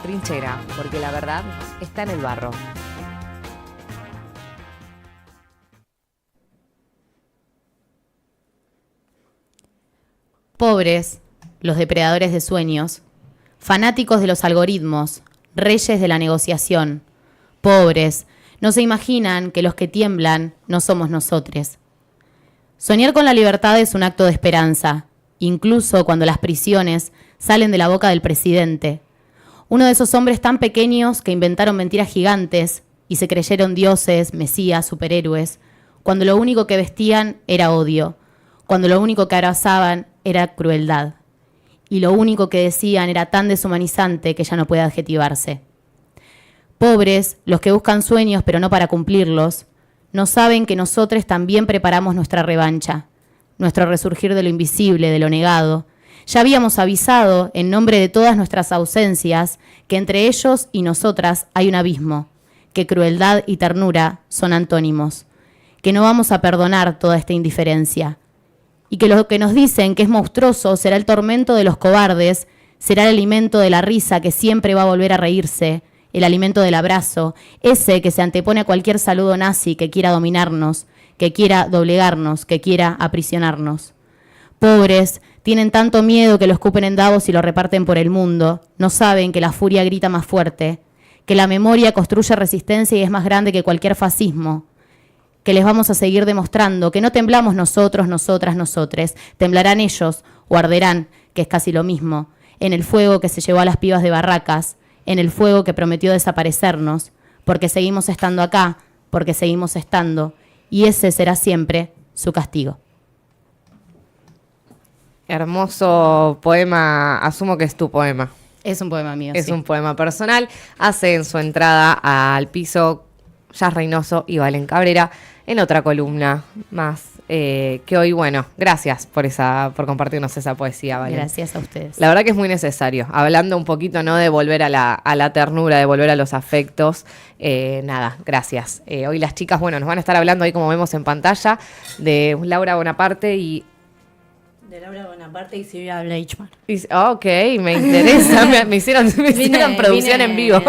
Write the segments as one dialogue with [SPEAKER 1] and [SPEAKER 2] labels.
[SPEAKER 1] trinchera, porque la verdad está en el barro.
[SPEAKER 2] Pobres, los depredadores de sueños, fanáticos de los algoritmos, reyes de la negociación. Pobres, no se imaginan que los que tiemblan no somos nosotros. Soñar con la libertad es un acto de esperanza, incluso cuando las prisiones salen de la boca del presidente. Uno de esos hombres tan pequeños que inventaron mentiras gigantes y se creyeron dioses, mesías, superhéroes, cuando lo único que vestían era odio, cuando lo único que abrazaban era crueldad, y lo único que decían era tan deshumanizante que ya no puede adjetivarse. Pobres, los que buscan sueños pero no para cumplirlos, no saben que nosotros también preparamos nuestra revancha, nuestro resurgir de lo invisible, de lo negado. Ya habíamos avisado, en nombre de todas nuestras ausencias, que entre ellos y nosotras hay un abismo, que crueldad y ternura son antónimos, que no vamos a perdonar toda esta indiferencia, y que lo que nos dicen que es monstruoso será el tormento de los cobardes, será el alimento de la risa que siempre va a volver a reírse, el alimento del abrazo, ese que se antepone a cualquier saludo nazi que quiera dominarnos, que quiera doblegarnos, que quiera aprisionarnos. Pobres, tienen tanto miedo que lo escupen en Davos y lo reparten por el mundo, no saben que la furia grita más fuerte, que la memoria construye resistencia y es más grande que cualquier fascismo, que les vamos a seguir demostrando que no temblamos nosotros, nosotras, nosotres, temblarán ellos o arderán, que es casi lo mismo, en el fuego que se llevó a las pibas de Barracas, en el fuego que prometió desaparecernos, porque seguimos estando acá, porque seguimos estando, y ese será siempre su castigo.
[SPEAKER 1] Hermoso poema, asumo que es tu poema.
[SPEAKER 2] Es un poema mío,
[SPEAKER 1] Es
[SPEAKER 2] sí.
[SPEAKER 1] un poema personal. Hace en su entrada al piso Jazz Reynoso y Valen Cabrera en otra columna más que hoy, bueno, gracias por compartirnos esa poesía, Valen.
[SPEAKER 2] Gracias a ustedes.
[SPEAKER 1] La verdad que es muy necesario, hablando un poquito, ¿no?, de volver a la ternura, de volver a los afectos. Nada, gracias. Hoy las chicas, bueno, nos van a estar hablando ahí, como vemos en pantalla, de Laura Bonaparte y...
[SPEAKER 3] De Laura Bonaparte y Silvia Bleichmann.
[SPEAKER 1] Ok, me interesa, me hicieron producción en vivo.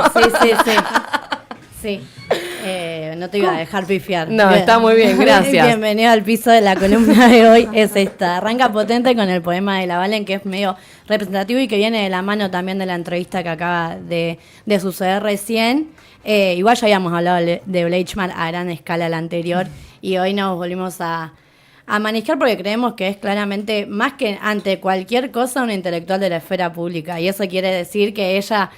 [SPEAKER 3] Sí. No te iba a dejar pifiar.
[SPEAKER 1] No, está muy bien, gracias.
[SPEAKER 3] Bienvenido al piso de la columna de hoy. Es esta. Arranca potente con el poema de la Valen, que es medio representativo y que viene de la mano también de la entrevista que acaba de suceder recién. Igual ya habíamos hablado de Bleichmann a gran escala la anterior y hoy nos volvimos a manejar porque creemos que es claramente, más que ante cualquier cosa, una intelectual de la esfera pública. Y eso quiere decir que ella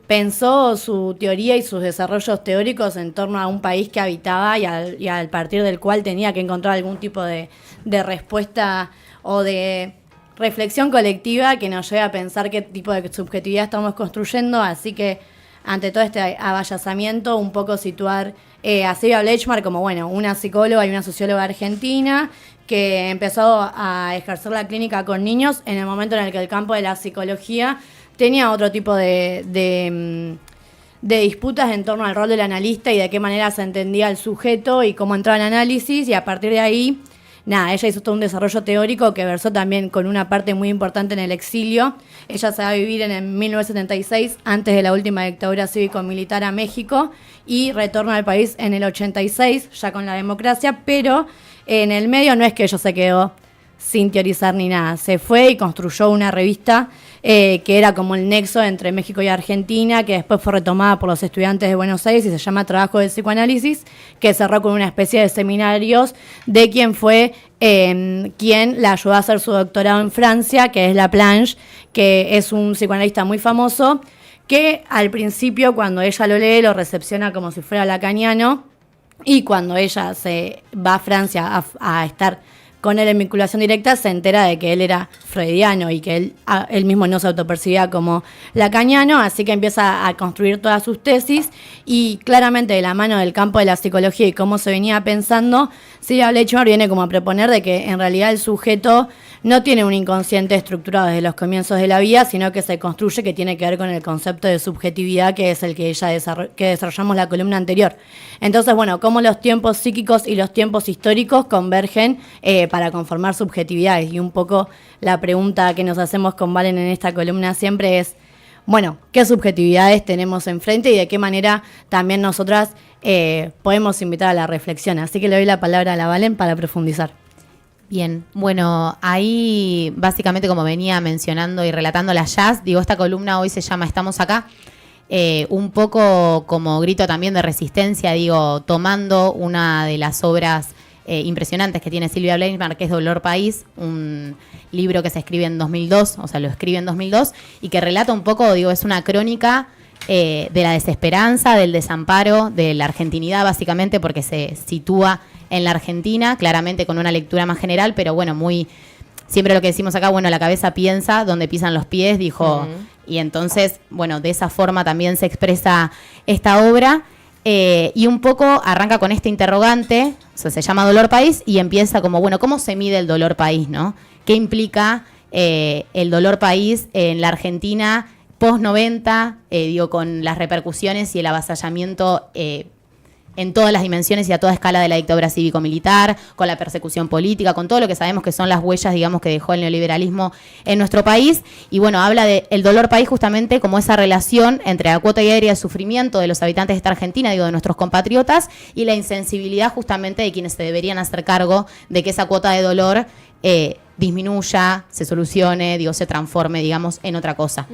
[SPEAKER 3] pensó su teoría y sus desarrollos teóricos en torno a un país que habitaba y al partir del cual tenía que encontrar algún tipo de respuesta o de reflexión colectiva que nos lleve a pensar qué tipo de subjetividad estamos construyendo. Así que ante todo este abayazamiento, un poco situar a Silvia Bleichmann como, bueno, una psicóloga y una socióloga argentina que empezó a ejercer la clínica con niños en el momento en el que el campo de la psicología tenía otro tipo de disputas en torno al rol del analista y de qué manera se entendía el sujeto y cómo entraba en análisis, y a partir de ahí, nada, ella hizo todo un desarrollo teórico que versó también con una parte muy importante en el exilio. Ella se va a vivir en 1976, antes de la última dictadura cívico-militar, a México, y retorna al país en el 86, ya con la democracia, pero en el medio no es que ella se quedó sin teorizar ni nada. Se fue y construyó una revista que era como el nexo entre México y Argentina, que después fue retomada por los estudiantes de Buenos Aires y se llama Trabajo de Psicoanálisis, que cerró con una especie de seminarios de quien fue quien la ayudó a hacer su doctorado en Francia, que es Laplanche, que es un psicoanalista muy famoso, que al principio, cuando ella lo lee, lo recepciona como si fuera lacaniano, y cuando ella se va a Francia a estar con él en vinculación directa, se entera de que él era freudiano y que él mismo no se autopercibía como lacaniano, así que empieza a construir todas sus tesis, y claramente de la mano del campo de la psicología y cómo se venía pensando, Silvia Bleichmann viene como a proponer de que en realidad el sujeto no tiene un inconsciente estructurado desde los comienzos de la vida, sino que se construye, que tiene que ver con el concepto de subjetividad, que es el que que desarrollamos la columna anterior. Entonces, bueno, cómo los tiempos psíquicos y los tiempos históricos convergen para conformar subjetividades. Y un poco la pregunta que nos hacemos con Valen en esta columna siempre es, bueno, qué subjetividades tenemos enfrente y de qué manera también nosotras podemos invitar a la reflexión. Así que le doy la palabra a la Valen para profundizar.
[SPEAKER 2] Bien, bueno, ahí básicamente como venía mencionando y relatando la Jazz, digo, esta columna hoy se llama Estamos acá, un poco como grito también de resistencia, digo, tomando una de las obras impresionantes que tiene Silvia Bleichmar, que es Dolor País, un libro que se escribe en 2002, o sea, lo escribe en 2002, y que relata un poco, digo, es una crónica de la desesperanza, del desamparo, de la argentinidad básicamente, porque se sitúa en la Argentina, claramente con una lectura más general, pero bueno, muy, siempre lo que decimos acá, bueno, la cabeza piensa donde pisan los pies, dijo, y entonces, bueno, de esa forma también se expresa esta obra, y un poco arranca con este interrogante, o sea, se llama Dolor País, y empieza como, bueno, ¿cómo se mide el dolor país, no? ¿Qué implica el dolor país en la Argentina post-90, digo, con las repercusiones y el avasallamiento en todas las dimensiones y a toda escala de la dictadura cívico-militar, con la persecución política, con todo lo que sabemos que son las huellas, digamos, que dejó el neoliberalismo en nuestro país. Y bueno, habla del dolor país justamente como esa relación entre la cuota diaria de sufrimiento de los habitantes de esta Argentina, digo, de nuestros compatriotas, y la insensibilidad justamente de quienes se deberían hacer cargo de que esa cuota de dolor disminuya, se solucione, digo, se transforme, digamos, en otra cosa.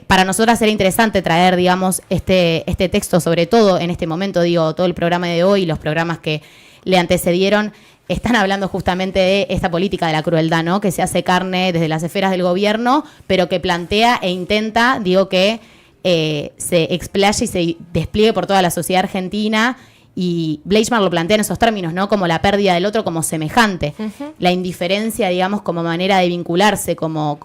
[SPEAKER 2] Para nosotras era interesante traer, digamos, este texto, sobre todo en este momento, digo, todo el programa de hoy y los programas que le antecedieron están hablando justamente de esta política de la crueldad, ¿no? Que se hace carne desde las esferas del gobierno, pero que plantea e intenta, digo, que se explaye y se despliegue por toda la sociedad argentina. Y Bleichmar lo plantea en esos términos, ¿no? Como la pérdida del otro como semejante, la indiferencia, digamos, como manera de vincularse, como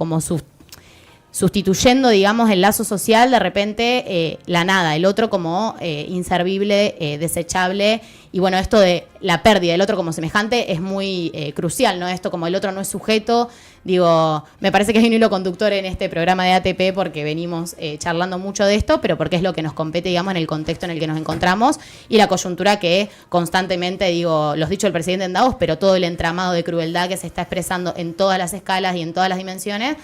[SPEAKER 2] sustituyendo, digamos, el lazo social, de repente la nada, el otro como inservible, desechable. Y bueno, esto de la pérdida del otro como semejante es muy crucial, ¿no? Esto como el otro no es sujeto, digo, me parece que hay un hilo conductor en este programa de ATP porque venimos charlando mucho de esto, pero porque es lo que nos compete, digamos, en el contexto en el que nos encontramos y la coyuntura que constantemente, digo, los dichos del presidente en Davos, pero todo el entramado de crueldad que se está expresando en todas las escalas y en todas las dimensiones,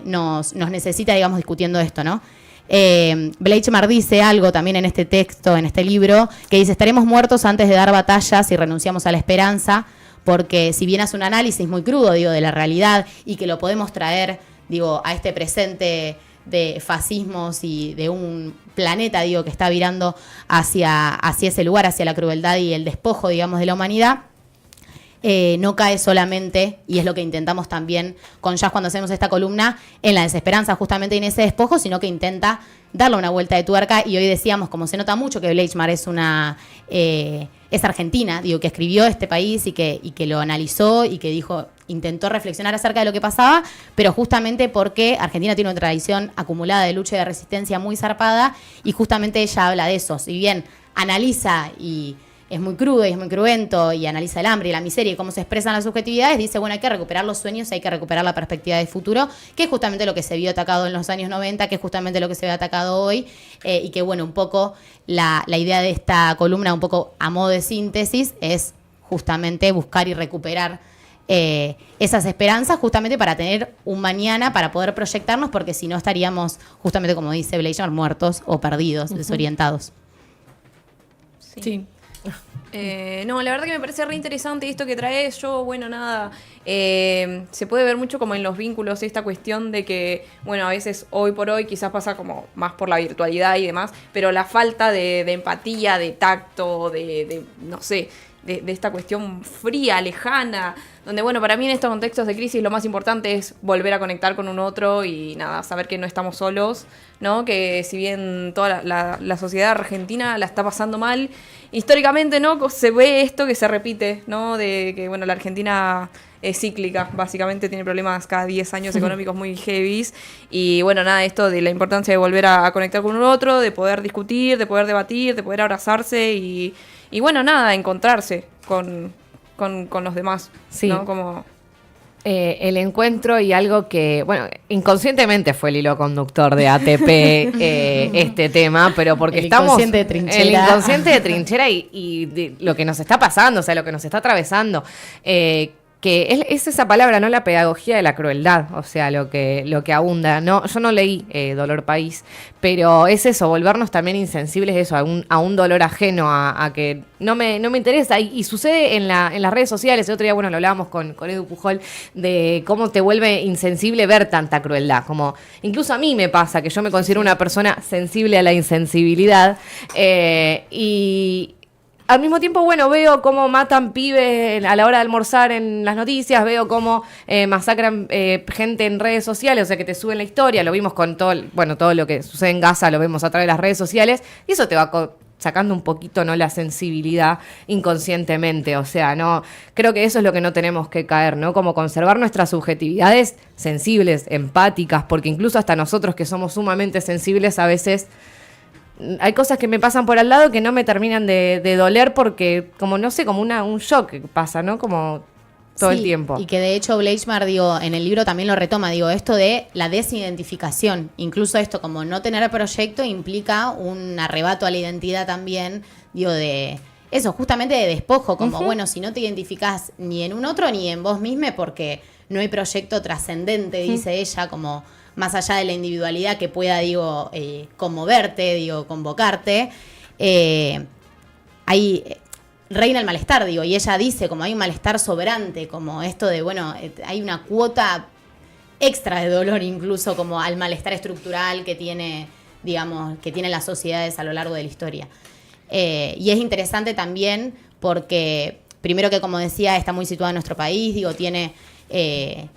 [SPEAKER 2] nos necesita, digamos, discutiendo esto, ¿no? Bleichmar dice algo también en este texto, en este libro, que dice, estaremos muertos antes de dar batallas si renunciamos a la esperanza, porque si bien hace un análisis muy crudo, digo, de la realidad y que lo podemos traer, digo, a este presente de fascismos y de un planeta, digo, que está virando hacia ese lugar, hacia la crueldad y el despojo, digamos, de la humanidad, no cae solamente, y es lo que intentamos también con Jazz cuando hacemos esta columna, en la desesperanza justamente en ese despojo, sino que intenta darle una vuelta de tuerca. Y hoy decíamos, como se nota mucho que Bleichmar es argentina, digo, que escribió este país y que lo analizó y que dijo, intentó reflexionar acerca de lo que pasaba, pero justamente porque Argentina tiene una tradición acumulada de lucha y de resistencia muy zarpada, y justamente ella habla de eso. Si bien analiza y es muy crudo y es muy cruento y analiza el hambre y la miseria y cómo se expresan las subjetividades, dice, bueno, hay que recuperar los sueños, hay que recuperar la perspectiva de futuro, que es justamente lo que se vio atacado en los años 90, que es justamente lo que se ve atacado hoy, y que, bueno, un poco la idea de esta columna, un poco a modo de síntesis, es justamente buscar y recuperar esas esperanzas justamente para tener un mañana, para poder proyectarnos, porque si no estaríamos, justamente como dice Bleichmar, muertos o perdidos, desorientados.
[SPEAKER 3] Sí.
[SPEAKER 4] No, la verdad que me parece re interesante esto que traes. Yo, bueno, nada, se puede ver mucho como en los vínculos esta cuestión de que, bueno, a veces hoy por hoy quizás pasa como más por la virtualidad y demás, pero la falta de empatía, de tacto, de no sé, de esta cuestión fría, lejana, donde, bueno, para mí en estos contextos de crisis lo más importante es volver a conectar con un otro y nada, saber que no estamos solos, ¿no? Que si bien toda la sociedad argentina la está pasando mal, históricamente, ¿no? Se ve esto que se repite, ¿no? De que, bueno, la Argentina es cíclica, básicamente tiene problemas cada 10 años económicos muy heavies, y bueno, nada, esto de la importancia de volver a conectar con un otro, de poder discutir, de poder debatir, de poder abrazarse y bueno, nada, encontrarse con los demás,
[SPEAKER 1] sí,
[SPEAKER 4] ¿no? Como
[SPEAKER 1] el encuentro y algo que, bueno, inconscientemente fue el hilo conductor de ATP este tema, pero porque
[SPEAKER 2] el
[SPEAKER 1] estamos...
[SPEAKER 2] inconsciente de trinchera.
[SPEAKER 1] El inconsciente de trinchera y de lo que nos está pasando, o sea, lo que nos está atravesando. que es esa palabra, ¿no? La pedagogía de la crueldad, o sea, lo que abunda. No, yo no leí Dolor País, pero es eso, volvernos también insensibles de eso, a un dolor ajeno, a que no me interesa. Y sucede en las redes sociales. El otro día, bueno, lo hablábamos con Edu Pujol, de cómo te vuelve insensible ver tanta crueldad. Como incluso a mí me pasa, que yo me considero una persona sensible a la insensibilidad, y al mismo tiempo, bueno, veo cómo matan pibes a la hora de almorzar en las noticias, veo cómo masacran gente en redes sociales, o sea, que te suben la historia, lo vimos con todo lo que sucede en Gaza, lo vemos a través de las redes sociales, y eso te va sacando un poquito, ¿no?, la sensibilidad inconscientemente, o sea, no, creo que eso es lo que no tenemos que caer, ¿no?, como conservar nuestras subjetividades sensibles, empáticas, porque incluso hasta nosotros que somos sumamente sensibles a veces hay cosas que me pasan por al lado que no me terminan de doler porque, como no sé, como un shock que pasa, ¿no? Como todo el tiempo.
[SPEAKER 2] Y que de hecho Bleichmar, digo, en el libro también lo retoma, digo, esto de la desidentificación. Incluso esto, como no tener proyecto, implica un arrebato a la identidad también, digo, de eso, justamente de despojo, como, bueno, si no te identificás ni en un otro ni en vos misma porque no hay proyecto trascendente, dice ella, como más allá de la individualidad que pueda, digo, conmoverte, digo, convocarte, hay reina el malestar, digo, y ella dice como hay un malestar sobrante, como esto de, bueno, hay una cuota extra de dolor incluso como al malestar estructural que tiene, digamos, que tienen las sociedades a lo largo de la historia. Y es interesante también porque, primero que como decía, está muy situada en nuestro país, digo, tiene...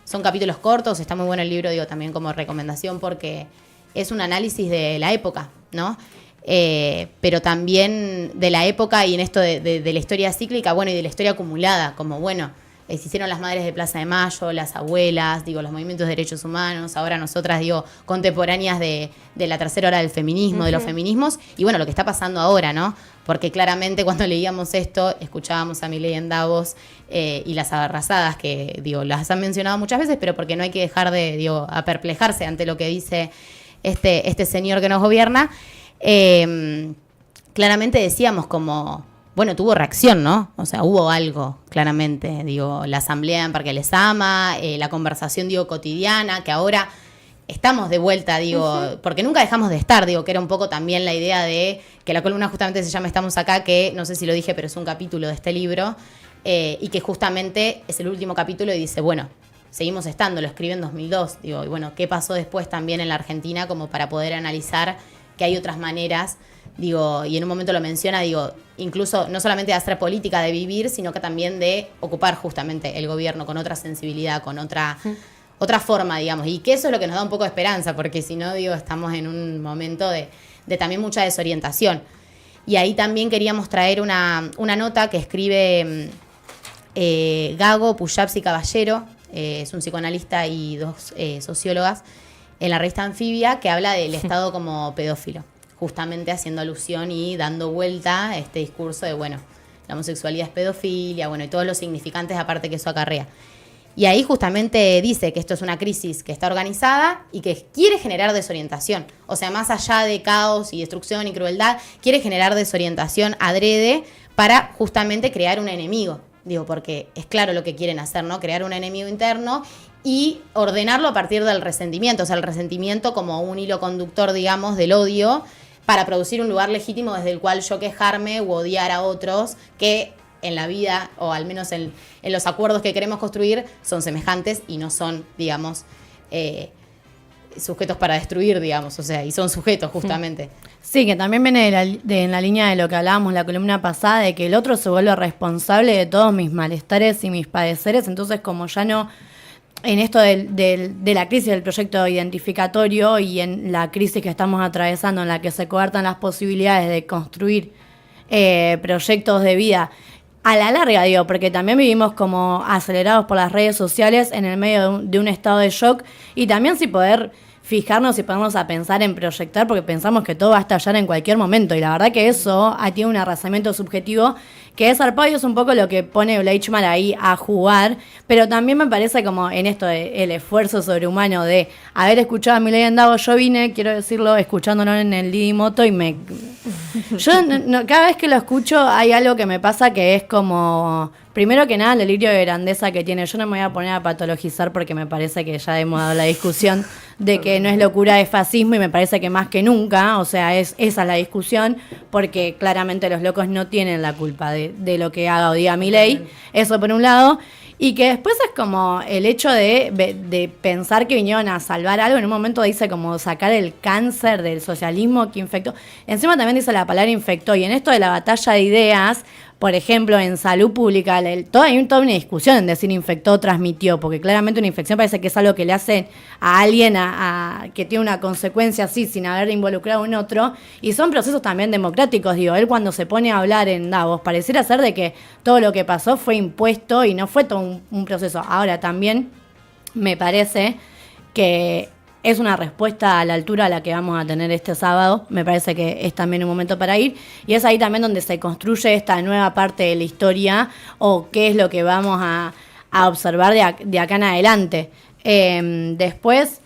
[SPEAKER 2] son capítulos cortos, está muy bueno el libro, digo, también como recomendación porque es un análisis de la época, ¿no? Pero también de la época y en esto de la historia cíclica, bueno, y de la historia acumulada, como, bueno, se hicieron las madres de Plaza de Mayo, las abuelas, digo, los movimientos de derechos humanos, ahora nosotras, digo, contemporáneas de la tercera ola del feminismo, de los feminismos, y bueno, lo que está pasando ahora, ¿no? Porque claramente cuando leíamos esto, escuchábamos a Milei en Davos y las abarrazadas, que, digo, las han mencionado muchas veces, pero porque no hay que dejar de, digo, aperplejarse ante lo que dice este señor que nos gobierna. Claramente decíamos como... Bueno, tuvo reacción, ¿no? O sea, hubo algo, claramente. Digo, la asamblea en Parque Lezama, la conversación, digo, cotidiana, que ahora estamos de vuelta, digo, porque nunca dejamos de estar, digo, que era un poco también la idea de que la columna justamente se llama Estamos Acá, que no sé si lo dije, pero es un capítulo de este libro, y que justamente es el último capítulo y dice, bueno, seguimos estando, lo escribe en 2002, digo, y bueno, ¿qué pasó después también en la Argentina como para poder analizar que hay otras maneras? Digo, y en un momento lo menciona, digo, incluso no solamente de hacer política, de vivir, sino que también de ocupar justamente el gobierno con otra sensibilidad, con otra forma, digamos, y que eso es lo que nos da un poco de esperanza, porque si no, digo, estamos en un momento de también mucha desorientación. Y ahí también queríamos traer una nota que escribe Gago Pujabs y Caballero, es un psicoanalista y dos sociólogas, en la revista Anfibia, que habla del Estado como pedófilo, justamente haciendo alusión y dando vuelta a este discurso de, bueno, la homosexualidad es pedofilia, bueno, y todos los significantes aparte que eso acarrea. Y ahí justamente dice que esto es una crisis que está organizada y que quiere generar desorientación. O sea, más allá de caos y destrucción y crueldad, quiere generar desorientación adrede para justamente crear un enemigo. Digo, porque es claro lo que quieren hacer, ¿no? Crear un enemigo interno y ordenarlo a partir del resentimiento. O sea, el resentimiento como un hilo conductor, digamos, del odio, para producir un lugar legítimo desde el cual yo quejarme u odiar a otros que en la vida, o al menos en los acuerdos que queremos construir, son semejantes y no son, digamos, sujetos para destruir, digamos, o sea, y son sujetos justamente.
[SPEAKER 3] Sí, que también viene en la línea de lo que hablábamos en la columna pasada, de que el otro se vuelve responsable de todos mis malestares y mis padeceres, entonces como ya no... En esto de la crisis del proyecto identificatorio y en la crisis que estamos atravesando, en la que se coartan las posibilidades de construir proyectos de vida a la larga, digo, porque también vivimos como acelerados por las redes sociales en el medio de un estado de shock, y también sin poder fijarnos y ponernos a pensar en proyectar, porque pensamos que todo va a estallar en cualquier momento, y la verdad que eso tiene un arrasamiento subjetivo que es zarpado y es un poco lo que pone Bleichmar ahí a jugar, pero también me parece como en esto el esfuerzo sobrehumano de haber escuchado a Milei en Davos. Yo vine, quiero decirlo, escuchándolo en el Didi Moto y me Yo cada vez que lo escucho hay algo que me pasa que es como, primero que nada, el delirio de grandeza que tiene. Yo no me voy a poner a patologizar porque me parece que ya hemos dado la discusión de que no es locura, es fascismo, y me parece que más que nunca, o sea, esa es la discusión, porque claramente los locos no tienen la culpa de lo que haga o diga Milei. Eso por un lado. Y que después es como el hecho de pensar que vinieron a salvar algo. En un momento dice como sacar el cáncer del socialismo que infectó. Encima también dice la palabra infectó. Y en esto de la batalla de ideas, por ejemplo, en salud pública, hay toda una discusión en decir infectó o transmitió, porque claramente una infección parece que es algo que le hace a alguien que tiene una consecuencia así sin haber involucrado en otro, y son procesos también democráticos. Digo, él cuando se pone a hablar en Davos, pareciera ser de que todo lo que pasó fue impuesto y no fue todo un proceso. Ahora también me parece que es una respuesta a la altura a la que vamos a tener este sábado. Me parece que es también un momento para ir. Y es ahí también donde se construye esta nueva parte de la historia, o qué es lo que vamos a observar de acá en adelante. Después,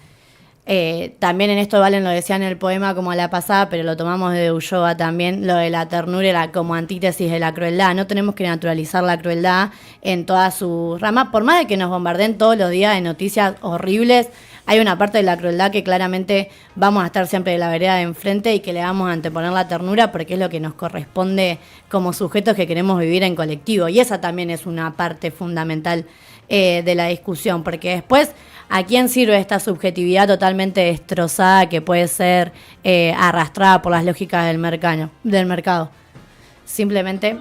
[SPEAKER 3] también en esto Valen lo decía en el poema como a la pasada, pero lo tomamos de Ulloa también, lo de la ternura era como antítesis de la crueldad. No tenemos que naturalizar la crueldad en todas sus ramas. Por más de que nos bombardeen todos los días de noticias horribles, hay una parte de la crueldad que claramente vamos a estar siempre de la vereda de enfrente y que le vamos a anteponer la ternura porque es lo que nos corresponde como sujetos que queremos vivir en colectivo. Y esa también es una parte fundamental de la discusión, porque después, ¿a quién sirve esta subjetividad totalmente destrozada que puede ser arrastrada por las lógicas del mercado? Simplemente...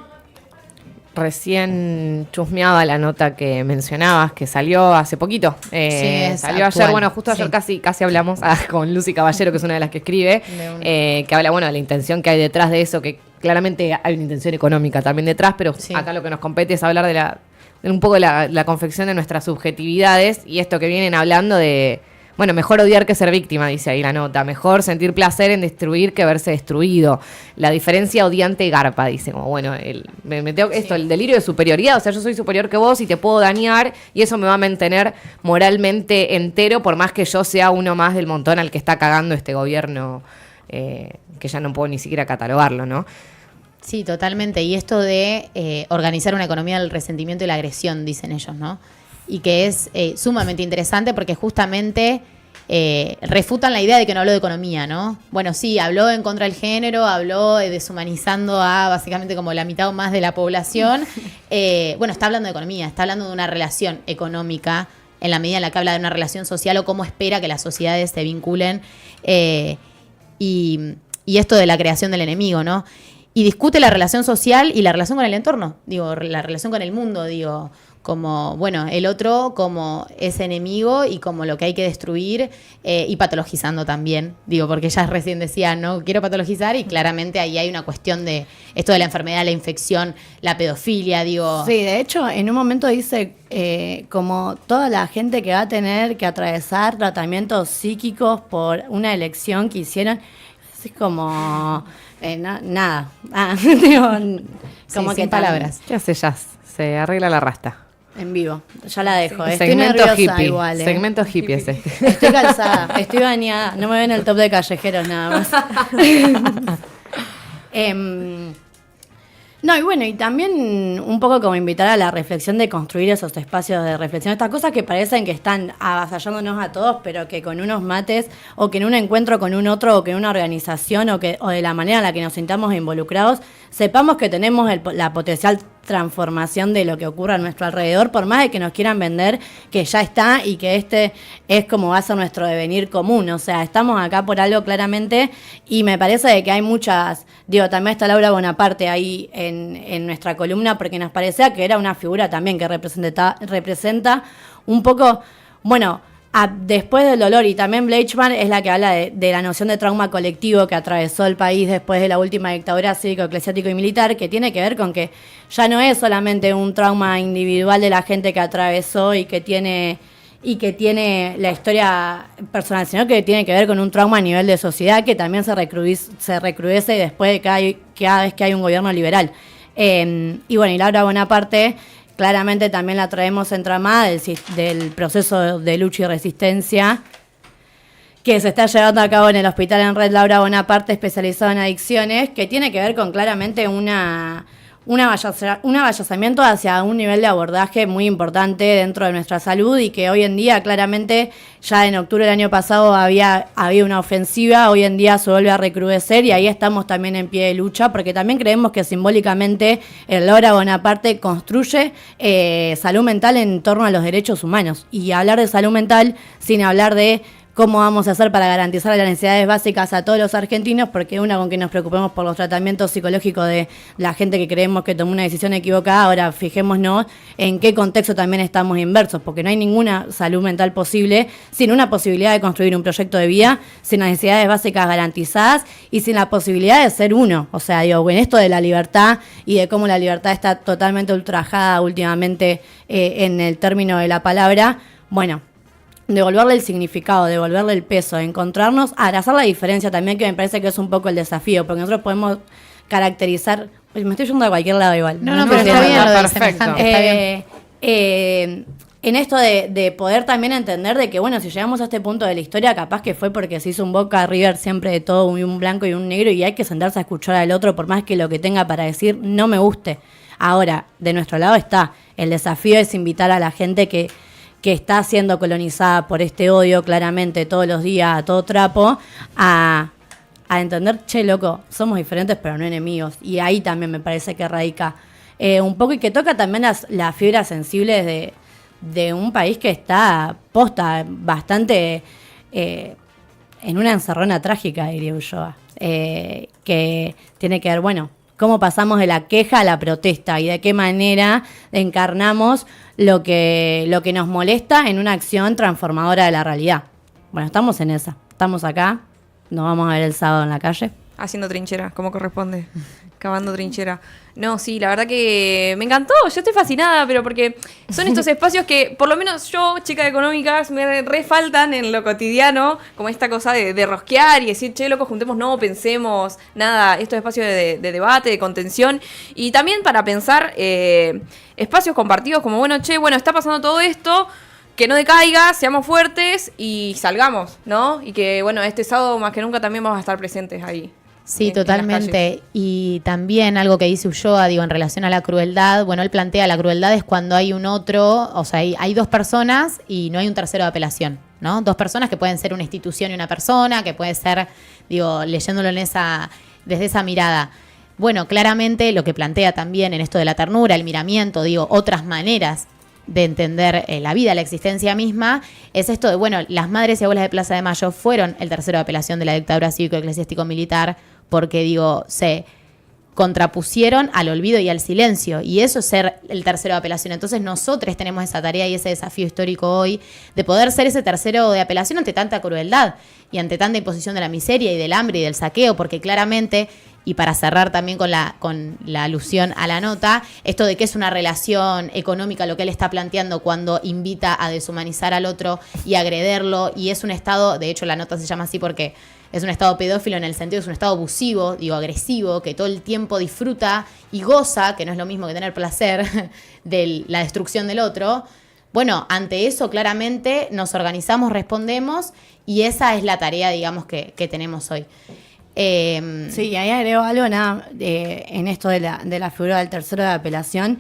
[SPEAKER 1] Recién chusmeaba la nota que mencionabas, que salió hace poquito. Salió
[SPEAKER 2] actual.
[SPEAKER 1] ayer, bueno, justo ayer casi hablamos con Lucy Caballero, que es una de las que escribe, que habla, bueno, de la intención que hay detrás de eso, que claramente hay una intención económica también detrás, pero acá lo que nos compete es hablar de un poco de la confección de nuestras subjetividades, y esto que vienen hablando de... Bueno, mejor odiar que ser víctima, dice ahí la nota. Mejor sentir placer en destruir que verse destruido. La diferencia odiante garpa, dice. Como, bueno, el delirio de superioridad. O sea, yo soy superior que vos y te puedo dañar y eso me va a mantener moralmente entero, por más que yo sea uno más del montón al que está cagando este gobierno, que ya no puedo ni siquiera catalogarlo, ¿no?
[SPEAKER 2] Sí, totalmente. Y esto de organizar una economía del resentimiento y la agresión, dicen ellos, ¿no? Y que es sumamente interesante porque justamente refutan la idea de que no habló de economía, ¿no? Bueno, sí, habló en contra del género, habló deshumanizando a básicamente como la mitad o más de la población. Bueno, está hablando de economía, está hablando de una relación económica en la medida en la que habla de una relación social o cómo espera que las sociedades se vinculen y esto de la creación del enemigo, ¿no? Y discute la relación social y la relación con el entorno, digo, la relación con el mundo, digo, como, bueno, el otro como ese enemigo y como lo que hay que destruir y patologizando también, digo, porque ella recién decía, no quiero patologizar y claramente ahí hay una cuestión de esto de la enfermedad, la infección, la pedofilia, digo.
[SPEAKER 3] Sí, de hecho, en un momento dice como toda la gente que va a tener que atravesar tratamientos psíquicos por una elección que hicieron, es como... nada. Digo, como
[SPEAKER 2] sí,
[SPEAKER 3] que
[SPEAKER 2] sin palabras.
[SPEAKER 1] ¿Qué hace Jazz? Se arregla la rasta.
[SPEAKER 3] En vivo, ya la dejo. Estoy
[SPEAKER 1] Segmento
[SPEAKER 3] nerviosa
[SPEAKER 1] hippie.
[SPEAKER 3] igual.
[SPEAKER 1] Segmento hippie es este.
[SPEAKER 3] Estoy calzada, estoy bañada. No me ven el top de callejeros nada más. No, y bueno, y también un poco como invitar a la reflexión de construir esos espacios de reflexión. Estas cosas que parecen que están avasallándonos a todos, pero que con unos mates, o que en un encuentro con un otro, o que en una organización, o de la manera en la que nos sintamos involucrados, sepamos que tenemos la potencial transformación de lo que ocurre a nuestro alrededor, por más de que nos quieran vender que ya está y que este es como va a ser nuestro devenir común. O sea, estamos acá por algo claramente, y me parece de que hay muchas, digo, también está Laura Bonaparte ahí en nuestra columna, porque nos parecía que era una figura también que representa un poco, bueno, después del dolor, y también Bleichmann es la que habla de la noción de trauma colectivo que atravesó el país después de la última dictadura cívico, eclesiástico y militar, que tiene que ver con que ya no es solamente un trauma individual de la gente que atravesó y que tiene la historia personal, sino que tiene que ver con un trauma a nivel de sociedad que también se recrudece después de cada vez que hay un gobierno liberal. Y bueno, y Laura Bonaparte claramente también la traemos entramada del proceso de lucha y resistencia, que se está llevando a cabo en el Hospital en Red Laura Bonaparte, especializado en adicciones, que tiene que ver con claramente un avallazamiento hacia un nivel de abordaje muy importante dentro de nuestra salud y que hoy en día claramente ya en octubre del año pasado había una ofensiva, hoy en día se vuelve a recrudecer y ahí estamos también en pie de lucha porque también creemos que simbólicamente el Laura Bonaparte construye salud mental en torno a los derechos humanos y hablar de salud mental sin hablar de cómo vamos a hacer para garantizar las necesidades básicas a todos los argentinos, porque una con que nos preocupemos por los tratamientos psicológicos de la gente que creemos que tomó una decisión equivocada, ahora fijémonos en qué contexto también estamos inversos, porque no hay ninguna salud mental posible sin una posibilidad de construir un proyecto de vida, sin las necesidades básicas garantizadas y sin la posibilidad de ser uno. O sea, digo, en esto de la libertad y de cómo la libertad está totalmente ultrajada últimamente en el término de la palabra, bueno, devolverle el significado, devolverle el peso, encontrarnos, abrazar la diferencia también, que me parece que es un poco el desafío, porque nosotros podemos caracterizar, me estoy yendo a cualquier lado igual.
[SPEAKER 2] No, pero está bien lo de semejante, está
[SPEAKER 3] bien. En esto de poder también entender de que, bueno, si llegamos a este punto de la historia, capaz que fue porque se hizo un Boca River siempre de todo, un blanco y un negro, y hay que sentarse a escuchar al otro, por más que lo que tenga para decir no me guste. Ahora, de nuestro lado está, el desafío es invitar a la gente que está siendo colonizada por este odio claramente todos los días a todo trapo, a entender, che, loco, somos diferentes pero no enemigos. Y ahí también me parece que radica un poco y que toca también las fibras sensibles de un país que está posta bastante en una encerrona trágica, diría yo, que tiene que ver, bueno, cómo pasamos de la queja a la protesta y de qué manera encarnamos lo que nos molesta en una acción transformadora de la realidad. Bueno, estamos en esa. Estamos acá. Nos vamos a ver el sábado en la calle.
[SPEAKER 4] Haciendo trinchera, como corresponde. Cavando trinchera. No, sí, la verdad que me encantó. Yo estoy fascinada, pero porque son estos espacios que, por lo menos yo, chica de económicas, me refaltan en lo cotidiano, como esta cosa de rosquear y decir, che, loco, juntemos, no, pensemos, nada, estos espacios de debate, de contención. Y también para pensar espacios compartidos, como, bueno, che, bueno, está pasando todo esto, que no decaiga, seamos fuertes y salgamos, ¿no? Y que, bueno, este sábado más que nunca también vamos a estar presentes ahí.
[SPEAKER 2] Sí, totalmente. Y también algo que dice Ulloa, digo, en relación a la crueldad, bueno, él plantea la crueldad es cuando hay un otro, o sea, hay dos personas y no hay un tercero de apelación, ¿no? Dos personas que pueden ser una institución y una persona, que puede ser, digo, leyéndolo desde esa mirada. Bueno, claramente lo que plantea también en esto de la ternura, el miramiento, digo, otras maneras de entender la vida, la existencia misma, es esto de, bueno, las madres y abuelas de Plaza de Mayo fueron el tercero de apelación de la dictadura cívico-eclesiástico-militar porque, digo, se contrapusieron al olvido y al silencio, y eso es ser el tercero de apelación. Entonces nosotros tenemos esa tarea y ese desafío histórico hoy de poder ser ese tercero de apelación ante tanta crueldad y ante tanta imposición de la miseria y del hambre y del saqueo, porque claramente, y para cerrar también con la alusión a la nota, esto de que es una relación económica lo que él está planteando cuando invita a deshumanizar al otro y agrederlo, y es un estado, de hecho la nota se llama así porque es un estado pedófilo en el sentido, es un estado abusivo, digo, agresivo, que todo el tiempo disfruta y goza, que no es lo mismo que tener placer de la destrucción del otro. Bueno, ante eso claramente nos organizamos, respondemos, y esa es la tarea, digamos, que tenemos hoy.
[SPEAKER 3] Sí, ahí agrego algo en esto de la figura del tercero de apelación,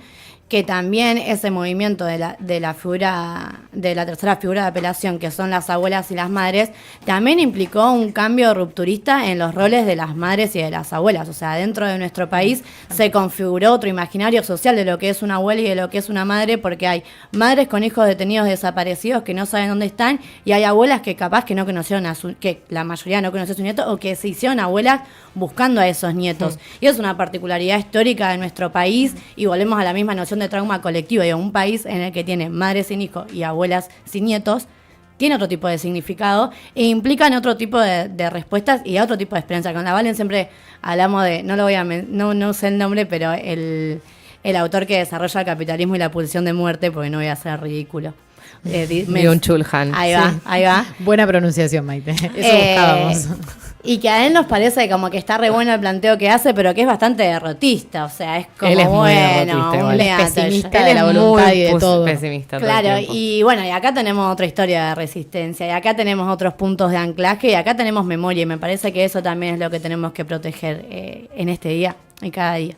[SPEAKER 3] que también ese movimiento de la figura de la tercera figura de apelación, que son las abuelas y las madres, también implicó un cambio rupturista en los roles de las madres y de las abuelas. O sea, dentro de nuestro país se configuró otro imaginario social de lo que es una abuela y de lo que es una madre, porque hay madres con hijos detenidos desaparecidos que no saben dónde están, y hay abuelas que capaz que no conocieron que la mayoría no conoció a su nieto, o que se hicieron abuelas buscando a esos nietos. Sí. Y es una particularidad histórica de nuestro país, y volvemos a la misma noción de trauma colectivo. Digo, un país en el que tiene madres sin hijos y abuelas sin nietos tiene otro tipo de significado e implican otro tipo de respuestas y otro tipo de experiencia. Con la Valen siempre hablamos de, no sé el nombre, pero el autor que desarrolla el capitalismo y la pulsión de muerte, porque no voy a hacer ridículo.
[SPEAKER 1] Byung-Chul Han.
[SPEAKER 3] Ahí va.
[SPEAKER 2] Buena pronunciación, Maite. Eso buscábamos.
[SPEAKER 3] Y que a él nos parece como que está re bueno el planteo que hace, pero que es bastante derrotista. O sea, es como
[SPEAKER 1] Él es muy
[SPEAKER 3] bueno,
[SPEAKER 1] derrotista,
[SPEAKER 3] un
[SPEAKER 1] igual.
[SPEAKER 2] Él es
[SPEAKER 3] leante.
[SPEAKER 2] pesimista
[SPEAKER 1] Él
[SPEAKER 2] de
[SPEAKER 1] es
[SPEAKER 2] la
[SPEAKER 1] muy
[SPEAKER 2] voluntad y de todo.
[SPEAKER 1] pesimista todo el
[SPEAKER 3] Claro,
[SPEAKER 1] tiempo.
[SPEAKER 3] y bueno, y acá tenemos otra historia de resistencia, y acá tenemos otros puntos de anclaje, y acá tenemos memoria, y me parece que eso también es lo que tenemos que proteger en este día y cada día.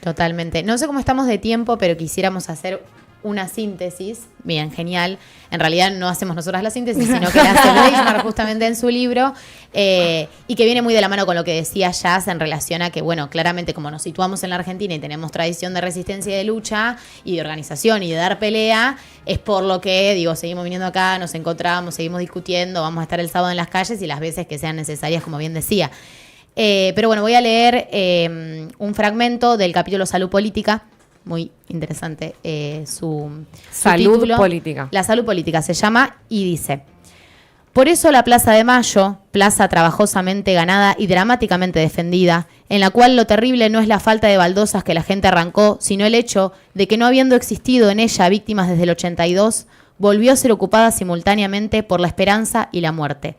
[SPEAKER 2] Totalmente. No sé cómo estamos de tiempo, pero quisiéramos hacer una síntesis. Bien, genial. En realidad no hacemos nosotras la síntesis, sino que la hace Leishman justamente en su libro, y que viene muy de la mano con lo que decía Jazz en relación a que, bueno, claramente como nos situamos en la Argentina y tenemos tradición de resistencia y de lucha y de organización y de dar pelea, es por lo que, digo, seguimos viniendo acá, nos encontramos, seguimos discutiendo, vamos a estar el sábado en las calles y las veces que sean necesarias, como bien decía. Pero bueno, voy a leer un fragmento del capítulo Salud Política. Muy interesante su
[SPEAKER 1] Salud
[SPEAKER 2] título.
[SPEAKER 1] Política.
[SPEAKER 2] La salud política se llama y dice: por eso la Plaza de Mayo, plaza trabajosamente ganada y dramáticamente defendida, en la cual lo terrible no es la falta de baldosas que la gente arrancó, sino el hecho de que no habiendo existido en ella víctimas desde el 82, volvió a ser ocupada simultáneamente por la esperanza y la muerte.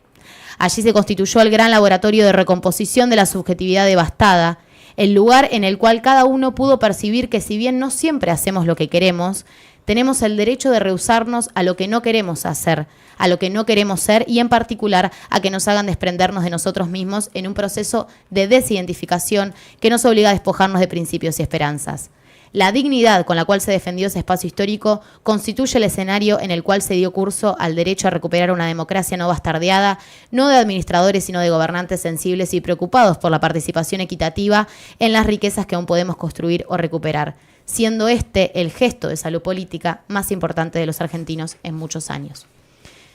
[SPEAKER 2] Allí se constituyó el gran laboratorio de recomposición de la subjetividad devastada, el lugar en el cual cada uno pudo percibir que si bien no siempre hacemos lo que queremos, tenemos el derecho de rehusarnos a lo que no queremos hacer, a lo que no queremos ser y en particular a que nos hagan desprendernos de nosotros mismos en un proceso de desidentificación que nos obliga a despojarnos de principios y esperanzas. La dignidad con la cual se defendió ese espacio histórico constituye el escenario en el cual se dio curso al derecho a recuperar una democracia no bastardeada, no de administradores sino de gobernantes sensibles y preocupados por la participación equitativa en las riquezas que aún podemos construir o recuperar, siendo este el gesto de salud política más importante de los argentinos en muchos años.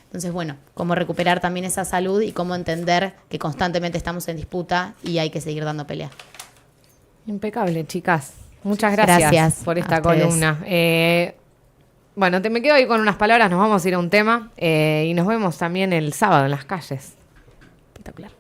[SPEAKER 2] Entonces, bueno, cómo recuperar también esa salud y cómo entender que constantemente estamos en disputa y hay que seguir dando pelea.
[SPEAKER 1] Impecable, chicas. Muchas gracias por esta
[SPEAKER 2] a ustedes.
[SPEAKER 1] columna. Bueno, me quedo ahí con unas palabras, nos vamos a ir a un tema y nos vemos también el sábado en las calles. Espectacular.